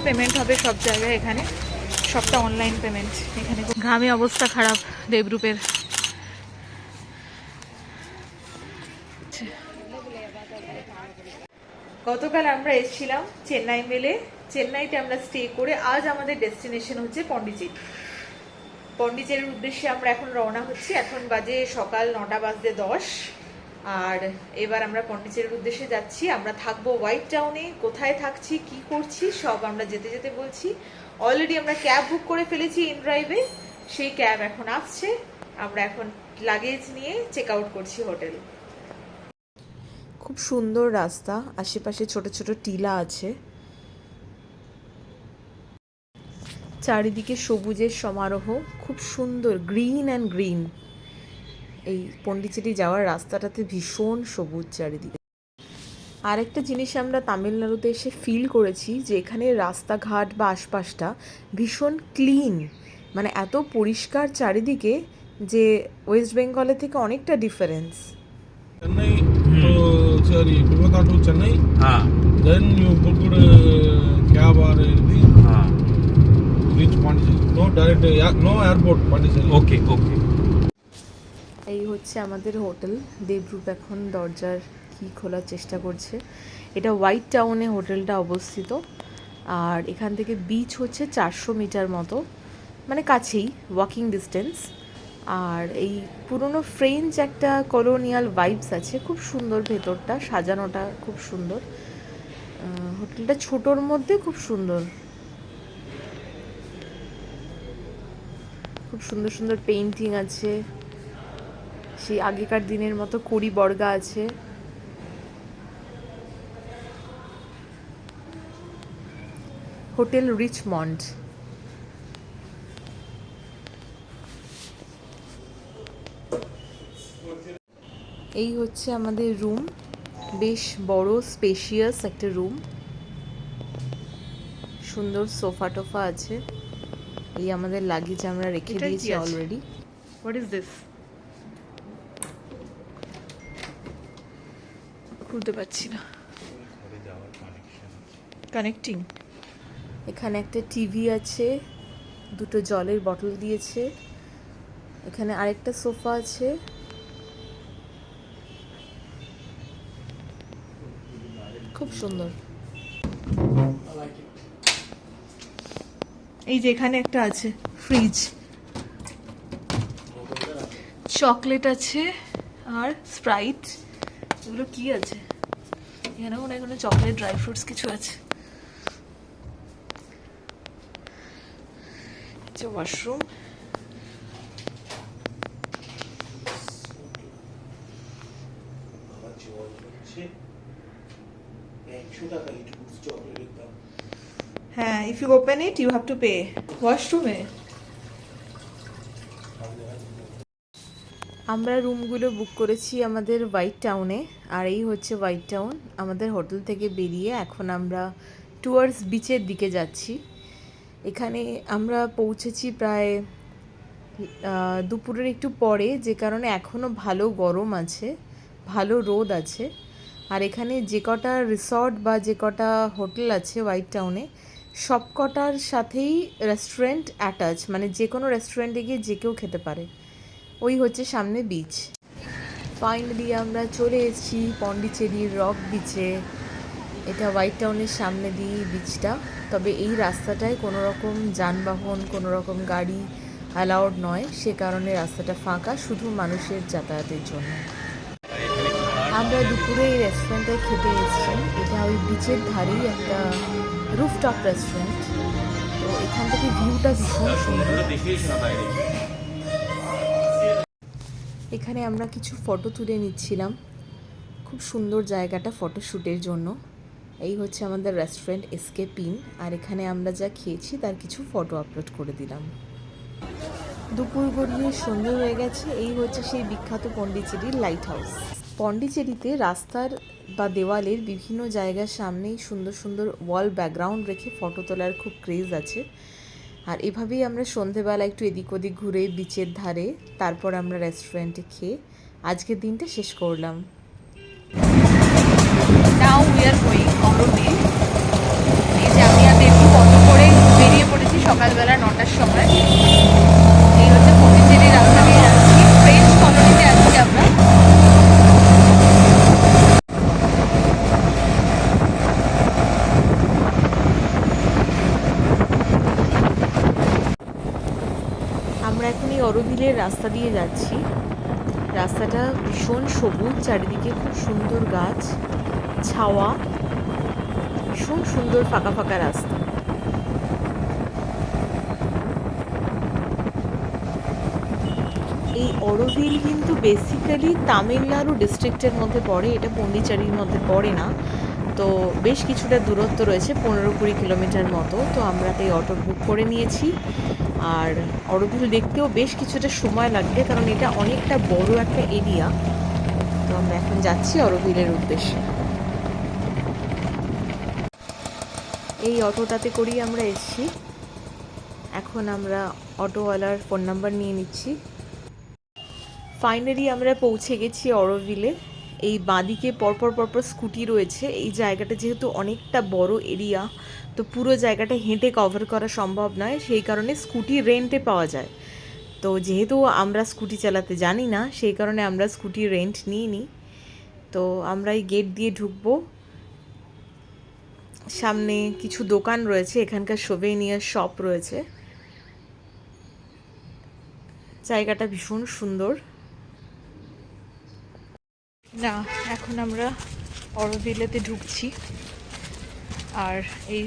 Payment হবে সব জায়গায়, এখানে সবটা অনলাইন পেমেন্ট। এখানে ঘামে অবস্থা খারাপ দেবরূপের। গতকাল আমরা এসেছিলাম চেন্নাই মেলে, চেন্নাইতে আমরা স্টে করে আজ আমাদের ডেস্টিনেশন হচ্ছে পন্ডিচেরি। পন্ডিচেরির উদ্দেশ্যে আমরা এখন রওনা হচ্ছি। এখন বাজে সকাল 9:10। আর এবার আমরা পন্ডিচেরির উদ্দেশ্যে যাচ্ছি। আমরা থাকবো হোয়াইট টাউনে। কোথায় থাকছি, কি করছি, সব আমরা যেতে যেতে বলছি। অলরেডি আমরা ক্যাব বুক করে ফেলেছি ইন ড্রাইভে, সেই ক্যাব এখন আসছে। আমরা এখন লাগেজ নিয়ে চেক আউট করছি হোটেল। খুব সুন্দর রাস্তা, আশেপাশে ছোট ছোট টিলা আছে, চারিদিকে সবুজের সমারোহ, খুব সুন্দর গ্রিন অ্যান্ড গ্রিন। এই পন্ডিচেরি যাওয়ার রাস্তাটাতে ভীষণ সবুজ চারিদিকে। আর একটা জিনিস আমরা তামিলনাড়ুতে এসে ফিল করেছি যে এখানে রাস্তাঘাট বা আশপাশটা ভীষণ ক্লিন, মানে এত পরিষ্কার চারিদিকে যে ওয়েস্ট বেঙ্গলের থেকে অনেকটা difference. Chennai to sorry, Kolkata to Chennai. Then you book cab or anything. Reach Pondicherry. No direct, no airport Pondicherry. Okay. এই হচ্ছে আমাদের হোটেল। দেবরূপ এখন দরজার কি খোলার চেষ্টা করছে। এটা হোয়াইট টাউনে হোটেলটা অবস্থিত। আর এখান থেকে বিচ হচ্ছে 400 মিটার মতো, মানে কাছেই, ওয়াকিং ডিস্টেন্স। আর এই পুরনো ফ্রেঞ্চ একটা কলোনিয়াল ভাইবস আছে, খুব সুন্দর। ভেতরটা সাজানোটা খুব সুন্দর। হোটেলটা ছোটোর মধ্যে খুব সুন্দর, খুব সুন্দর সুন্দর পেইন্টিং আছে, সেই আগেকার দিনের মতো কড়ি বর্গা আছে। Hotel Richmond. এই হচ্ছে আমাদের রুম, বেশ বড় স্পেশিয়াস একটা রুম। সুন্দর সোফা টোফা আছে। এই আমাদের লাগেজ আমরা রেখে দিয়েছি অলরেডি। What is this? খুলতে পারছি না। কানেক্টিং। এখানে একটা টিভি আছে, দুটো জলের বটল দিয়েছে। এখানে আরেকটা সোফা আছে। খুব সুন্দর। এই যে এখানে একটা আছে ফ্রিজ, চকলেট আছে আর স্প্রাইট। এগুলো কি আছে? এখানে মনে হয় কোনো চকলেট, ড্রাই ফ্রুটস কিছু আছে। ওয়াশরুম। হ্যাঁ, if you open it you have to pay. ওয়াশরুমে আমরা রুমগুলো বুক করেছি আমাদের হোয়াইট টাউনে। আর এই হচ্ছে হোয়াইট টাউন। আমাদের হোটেল থেকে বেরিয়ে এখন আমরা টুয়ার্ডস বিচের দিকে যাচ্ছি। এখানে আমরা পৌঁছেছি প্রায় দুপুরের একটু পরে, যে কারণে এখনও ভালো গরম আছে, ভালো রোদ আছে। আর এখানে যে কটা রিসর্ট বা যে কটা হোটেল আছে হোয়াইট টাউনে, সব কটার সাথেই রেস্টুরেন্ট অ্যাটাচ, মানে যে কোনো রেস্টুরেন্টে গিয়ে যে কেউ খেতে পারে। ওই হচ্ছে সামনে বিচ। ফাইনালি আমরা চলে এসেছি পন্ডিচেরির রক বিচে। এটা হোয়াইট টাউনের সামনে দিয়ে বিচটা। তবে এই রাস্তাটায় কোনো রকম যানবাহন, কোনো রকম গাড়ি অ্যালাউড নয়, সে কারণে রাস্তাটা ফাঁকা, শুধু মানুষের যাতায়াতের জন্য। আমরা দুপুরে এই রেস্টুরেন্টে খেতে এসেছি। এটা ওই বিচের ধারেই একটা রুফটপ রেস্টুরেন্ট। তো এখান থেকে ভিউটা ভীষণ সুন্দর। এখানে আমরা কিছু ফটো তুলে নিচ্ছিলাম। খুব সুন্দর জায়গাটা ফটোশ্যুটের জন্য। এই হচ্ছে আমাদের রেস্টুরেন্ট এসকেপ ইন। আর এখানে আমরা যা খেয়েছি তার কিছু ফটো আপলোড করে দিলাম। দুপুর গড়িয়ে সন্ধ্যে হয়ে গেছে। এই হচ্ছে সেই বিখ্যাত পন্ডিচেরির লাইট হাউস। পন্ডিচেরিতে রাস্তার বা দেওয়ালের বিভিন্ন জায়গার সামনেই সুন্দর সুন্দর ওয়াল ব্যাকগ্রাউন্ড রেখে ফটো তোলার খুব ক্রেজ আছে। আর এভাবেই আমরা সন্ধেবেলা একটু এদিক ওদিক ঘুরে বিচের ধারে, তারপর আমরা রেস্টুরেন্টে খেয়ে আজকের দিনটা শেষ করলাম। Now we are going Auroville. এই যে আমি আর একটু অরোভিলের রাস্তা দিয়ে যাচ্ছি। রাস্তাটা ভীষণ সবুজ, চারিদিকে খুব সুন্দর গাছ, ছাওয়া, ভীষণ সুন্দর ফাঁকা ফাঁকা রাস্তা। এই অরোভিল কিন্তু বেসিক্যালি তামিলনাড়ু ডিস্ট্রিক্টের মধ্যে পড়ে, এটা পন্ডিচেরির মধ্যে পড়ে না। তো বেশ কিছুটা দূরত্ব রয়েছে, 15-20 কিলোমিটার মতো। তো আমরা তাই অটো বুক করে নিয়েছি। আর অরোভিল দেখতেও বেশ কিছুটা সময় লাগবে, কারণ এটা অনেকটা বড় একটা এরিয়া। তো আমরা এখন যাচ্ছি অরোভিলের উদ্দেশ্যে। এই অটোটাতে করেই আমরা এসেছি। এখন আমরা অটোওয়ালার ফোন নাম্বার নিয়ে নিচ্ছি। ফাইনালি আমরা পৌঁছে গেছি অরোভিলে। এই বাঁদিকে পরপর পরপর স্কুটি রয়েছে। এই জায়গাটা যেহেতু অনেকটা বড় এরিয়া, তো পুরো জায়গাটা হেঁটে কভার করা সম্ভব নয়, সেই কারণে স্কুটি রেন্টে পাওয়া যায়। তো যেহেতু আমরা স্কুটি চালাতে জানি না, সেই কারণে আমরা স্কুটি রেন্ট নিইনি। তো আমরা এই গেট দিয়ে ঢুকবো। সামনে কিছু দোকান রয়েছে, এখানকার সোভেনিয়ার শপ রয়েছে। জায়গাটা ভীষণ সুন্দর। না, এখন আমরা অরোভিলেতে ঢুকছি। আর এই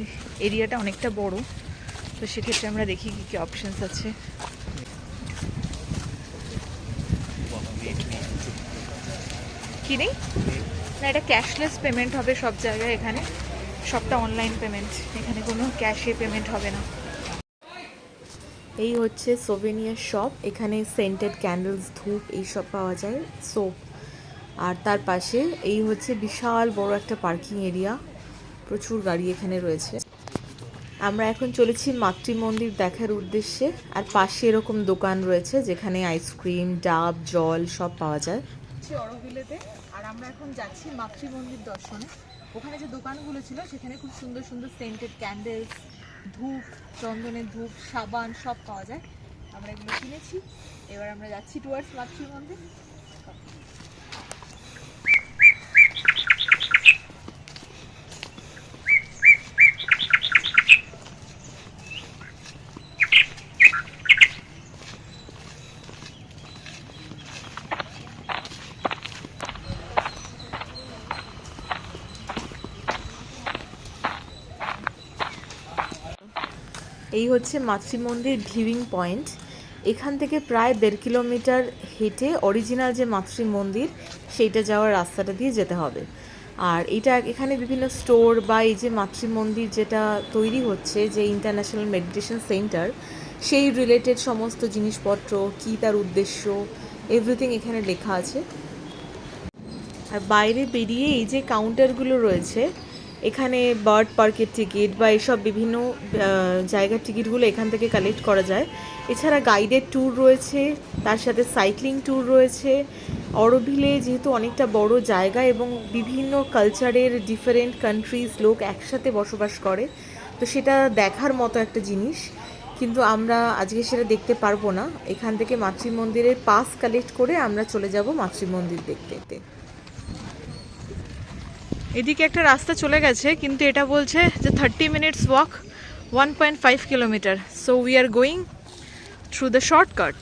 এরিয়াটা অনেকটা বড়, তো সেক্ষেত্রে আমরা দেখি কী কী অপশানস আছে। কি নেই না, এটা ক্যাশলেস পেমেন্ট হবে সব জায়গায়। এখানে সবটা অনলাইন পেমেন্ট, এখানে কোনো ক্যাশে পেমেন্ট হবে না। এই হচ্ছে সোভেনিয়ার শপ। এখানে সেন্টেড ক্যান্ডেলস, ধূপ এইসব পাওয়া যায়, সোপ। আর তার পাশে এই হচ্ছে বিশাল বড় একটা পার্কিং এরিয়া, প্রচুর গাড়ি এখানে রয়েছে। আমরা এখন চলেছি মাতৃমন্দির দেখার উদ্দেশ্যে। আর পাশে এরকম দোকান রয়েছে যেখানে আইসক্রিম, ডাব, জল সব পাওয়া যায়। অরোভিলেতে আর আমরা এখন যাচ্ছি মাতৃমন্দির দর্শনে। ওখানে যে দোকানগুলো ছিল সেখানে খুব সুন্দর সুন্দর সেন্টেড ক্যান্ডেলস, ধূপ, চন্দনের ধূপ, সাবান সব পাওয়া যায়। আমরা এগুলো কিনেছি। এবার আমরা যাচ্ছি টুয়ার্ডস মাতৃমন্দির। এই হচ্ছে মাতৃমন্দির ভিউইং পয়েন্ট। এখান থেকে প্রায় 1.5 কিলোমিটার হেঁটে অরিজিনাল যে মাতৃমন্দির সেইটা যাওয়ার রাস্তাটা দিয়ে যেতে হবে। আর এটা এখানে বিভিন্ন স্টোর বা এই যে মাতৃমন্দির যেটা তৈরি হচ্ছে, যে ইন্টারন্যাশনাল মেডিটেশন সেন্টার, সেই রিলেটেড সমস্ত জিনিসপত্র, কী তার উদ্দেশ্য, এভরিথিং এখানে লেখা আছে। আর বাইরে বেরিয়ে এই যে কাউন্টারগুলো রয়েছে, এখানে বার্ড পার্কের টিকিট বা এইসব বিভিন্ন জায়গার টিকিটগুলো এখান থেকে কালেক্ট করা যায়। এছাড়া গাইডেড ট্যুর রয়েছে, তার সাথে সাইক্লিং ট্যুর রয়েছে। অরোভিলে যেহেতু অনেকটা বড় জায়গা এবং বিভিন্ন কালচারের ডিফারেন্ট কান্ট্রিজ লোক একসাথে বসবাস করে, তো সেটা দেখার মতো একটা জিনিস। কিন্তু আমরা আজকে সেটা দেখতে পারবো না। এখান থেকে মাতৃমন্দিরের পাস কালেক্ট করে আমরা চলে যাব মাতৃমন্দির দেখতে। এদিকে একটা রাস্তা চলে গেছে, কিন্তু এটা বলছে যে 30 minutes walk, 1.5 kilometre. So we are going through the shortcut.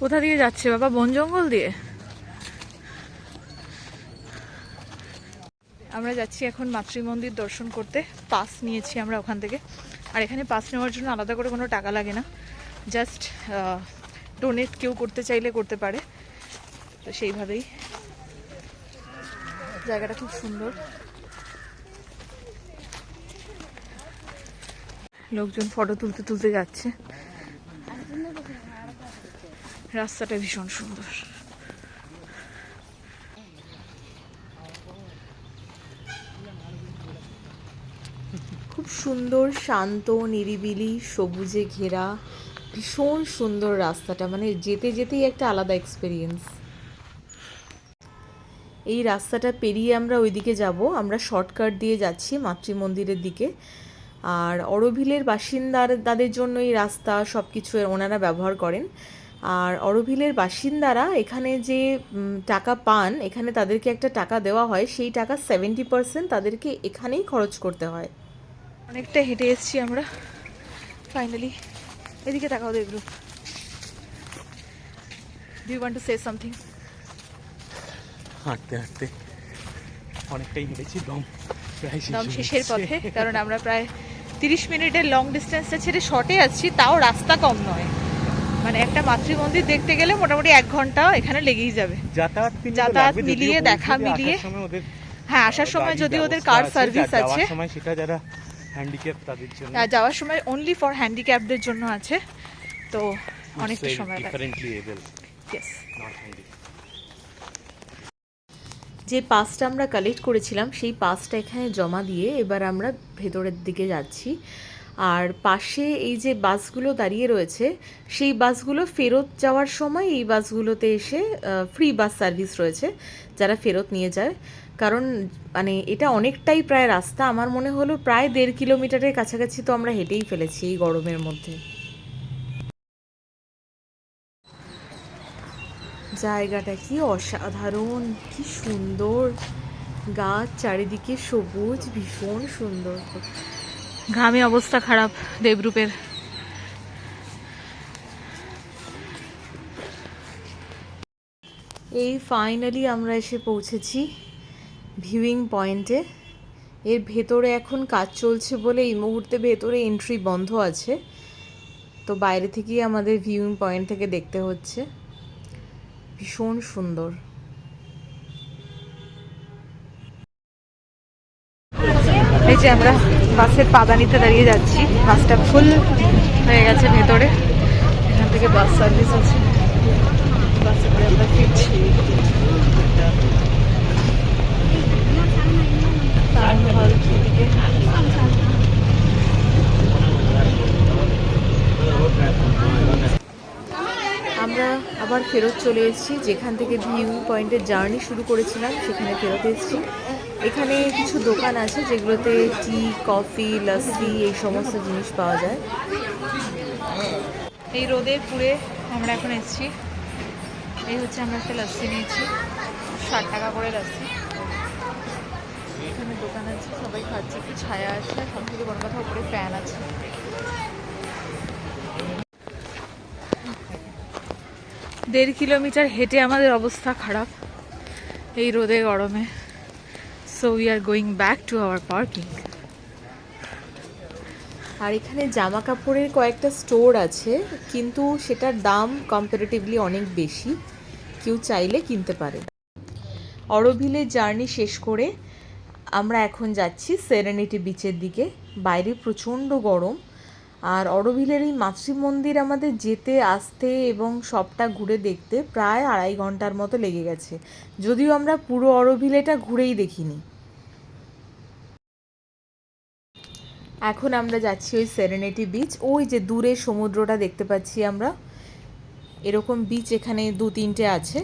কোথা দিয়ে যাচ্ছে বাবা? বন জঙ্গল দিয়ে। আমরা যাচ্ছি এখন মাতৃমন্দির দর্শন করতে। পাস নিয়েছি আমরা ওখান থেকে। আর এখানে পাস নেওয়ার জন্য আলাদা করে কোনো টাকা লাগে না, জাস্ট ডোনেট কেউ করতে চাইলে করতে পারে। তো সেইভাবেই জায়গাটা খুব সুন্দর। লোকজন ফটো তুলতে তুলতে যাচ্ছে। রাস্তাটা ভীষণ সুন্দর। খুব সুন্দর, শান্ত, নিরিবিলি, সবুজে ঘেরা, ভীষণ সুন্দর রাস্তাটা। মানে যেতে যেতেই একটা আলাদা এক্সপিরিয়েন্স। এই রাস্তাটা পেরিয়ে আমরা ওইদিকে যাব। আমরা শর্টকাট দিয়ে যাচ্ছি মাতৃমন্দিরের দিকে। আর অরোভিলের বাসিন্দাদের জন্য এই রাস্তা সব কিছু ওনারা ব্যবহার করেন। আর অরোভিলের বাসিন্দারা এখানে যে টাকা পান, এখানে তাদেরকে একটা টাকা দেওয়া হয়, সেই টাকা 70% তাদেরকে এখানেই খরচ করতে হয়। অনেকটা হেঁটে এসেছি আমরা। ফাইনালি এদিকে তাকাও Debrup, do you want to say something? হাঁটতে হাঁটতে অনেকটাই হেঁটেছি, দম শেষের পথে, কারণ আমরা প্রায় 30 মিনিটের লং ডিস্টেন্সটা ছেড়ে শর্টে আছি, তাও রাস্তা কম নয়। মানে একটা মাতৃমন্দির দেখতে গেলে মোটামুটি 1 ঘন্টা এখানে লেগেই যাবে, যাতায়াত মিলিয়ে, দেখা মিলিয়ে। হ্যাঁ, আসার সময় যদি ওদের কার সার্ভিস আছে, সেটা যারা হ্যান্ডিক্যাপ তাদের জন্য, যাওয়ার সময় অনলি ফর হ্যান্ডিক্যাপদের জন্য আছে, তো অনেকটা সময় লাগে। যে পাসটা আমরা কালেক্ট করেছিলাম সেই পাসটা এখানে জমা দিয়ে এবার আমরা ভেতরের দিকে যাচ্ছি। আর পাশে এই যে বাসগুলো দাঁড়িয়ে রয়েছে, সেই বাসগুলো ফেরত যাওয়ার সময় এই বাসগুলোতে এসে ফ্রি বাস সার্ভিস রয়েছে যারা ফেরত নিয়ে যায়। কারণ মানে এটা অনেকটাই প্রায় রাস্তা, আমার মনে হলো প্রায় 1.5 কিলোমিটারের কাছাকাছি তো আমরা হেঁটেই ফেলেছি এই গরমের মধ্যে। জায়গাটা কি অসাধারণ, কি সুন্দর, গাছ চারিদিকে সবুজ, ভীষণ সুন্দর। ঘামে অবস্থা খারাপ দেবরূপের। এই ফাইনালি আমরা এসে পৌঁছেছি ভিউইং পয়েন্টে। এর ভেতরে এখন কাজ চলছে বলে এই মুহূর্তে ভেতরে এন্ট্রি বন্ধ আছে, তো বাইরে থেকেই আমাদের ভিউইং পয়েন্ট থেকে দেখতে হচ্ছে। ভীষণ সুন্দর। এই যে আমরা বাসের পাদানিতে দাঁড়িয়ে যাচ্ছি, বাসটা ফুল হয়ে গেছে ভেতরে, এখান থেকে বাস সার্ভিস আছে, বাসে করে আমরা ফিরছি। আমরা আবার ফেরত চলে এসেছি, যেখান থেকে ভিউ পয়েন্টের জার্নি শুরু করেছিলাম সেখানে ফেরত এসেছি। এখানে কিছু দোকান আছে যেগুলোতে টি, কফি, লস্যি এই সমস্ত জিনিস পাওয়া যায়। এই রোদে পুড়ে আমরা এখন এসেছি। এই হচ্ছে আমরা একটা লস্যি নিয়েছি, 60 টাকা করে লস্যি। এখানে দোকান আছে, সবাই খাচ্ছে, একটু ছায়া আছে, সব থেকে বড় কথা উপরে ফ্যান আছে। 1.5 কিলোমিটার হেঁটে আমাদের অবস্থা খারাপ এই রোদে গরমে। So we are going back to our parking. আর এখানে জামা কাপড়ের কয়েকটা স্টোর আছে, কিন্তু সেটার দাম কম্পারেটিভলি অনেক বেশি, কেউ চাইলে কিনতে পারে। অরোভিলের জার্নি শেষ করে আমরা এখন যাচ্ছি সেরেনিটি বিচের দিকে। বাইরে প্রচণ্ড গরম, আর অরোভিলের এই মাতৃমন্দির আমাদের যেতে আসতে এবং সবটা ঘুরে দেখতে প্রায় 2.5 ঘন্টার মতো লেগে গেছে, যদিও আমরা পুরো অরোভিলেটা ঘুরেই দেখিনি। এখন আমরা যাচ্ছি ওই সেরেনিটি বিচ, ওই যে দূরে সমুদ্রটা দেখতে পাচ্ছি আমরা। এরকম বিচ এখানে 2-3টে আছে।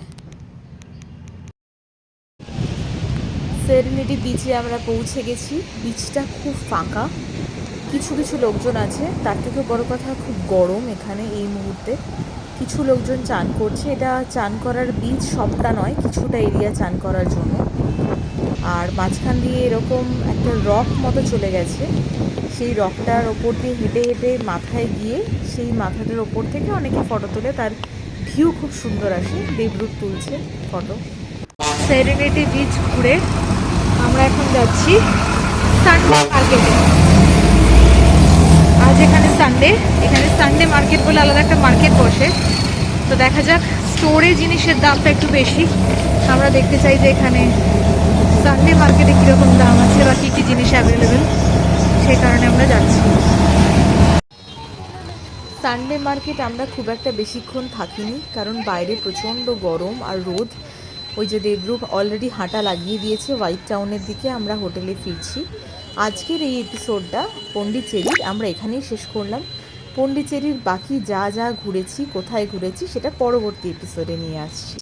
সেরেনিটি বিচে আমরা পৌঁছে গেছি। বিচটা খুব ফাঁকা, কিছু কিছু লোকজন আছে, তার থেকে বড় কথা খুব গরম এখানে এই মুহূর্তে। কিছু লোকজন চান করছে, এটা চান করার বিচ সবটা নয়, কিছুটা এরিয়া চান করার জন্য। আর মাঝখান দিয়ে এরকম একটা রক মতো চলে গেছে, সেই রকটার ওপর দিয়ে হেঁটে হেঁটে মাথায় গিয়ে সেই মাথাটার ওপর থেকে অনেকে ফটো তোলে, তার ভিউ খুব সুন্দর আসে। দেবরূপ তুলছে ফটো। সেরেনিটি বিচ ঘুরে আমরা এখন যাচ্ছি সানডে মার্কেটে। আজ এখানে সানডে, এখানে সানডে মার্কেট বলে আলাদা একটা মার্কেট বসে, তো দেখা যাক। স্টোরে জিনিসের দামটা একটু বেশি, আমরা দেখতে চাই যে এখানে সানডে মার্কেটে কীরকম দাম আছে বা কী কী জিনিস অ্যাভেলেবেল, সেই কারণে আমরা যাচ্ছি। সানডে মার্কেট আমরা খুব একটা বেশিক্ষণ থাকিনি, কারণ বাইরে প্রচণ্ড গরম আর রোদ। ওই যে দেবরূপ অলরেডি হাঁটা লাগিয়ে দিয়েছে হোয়াইট টাউনের দিকে, আমরা হোটেলে ফিরছি। আজকের এই এপিসোডটা পন্ডিচেরির আমরা এখানেই শেষ করলাম। পন্ডিচেরির বাকি যা যা ঘুরেছি, কোথায় ঘুরেছি, সেটা পরবর্তী এপিসোডে নিয়ে আসছি।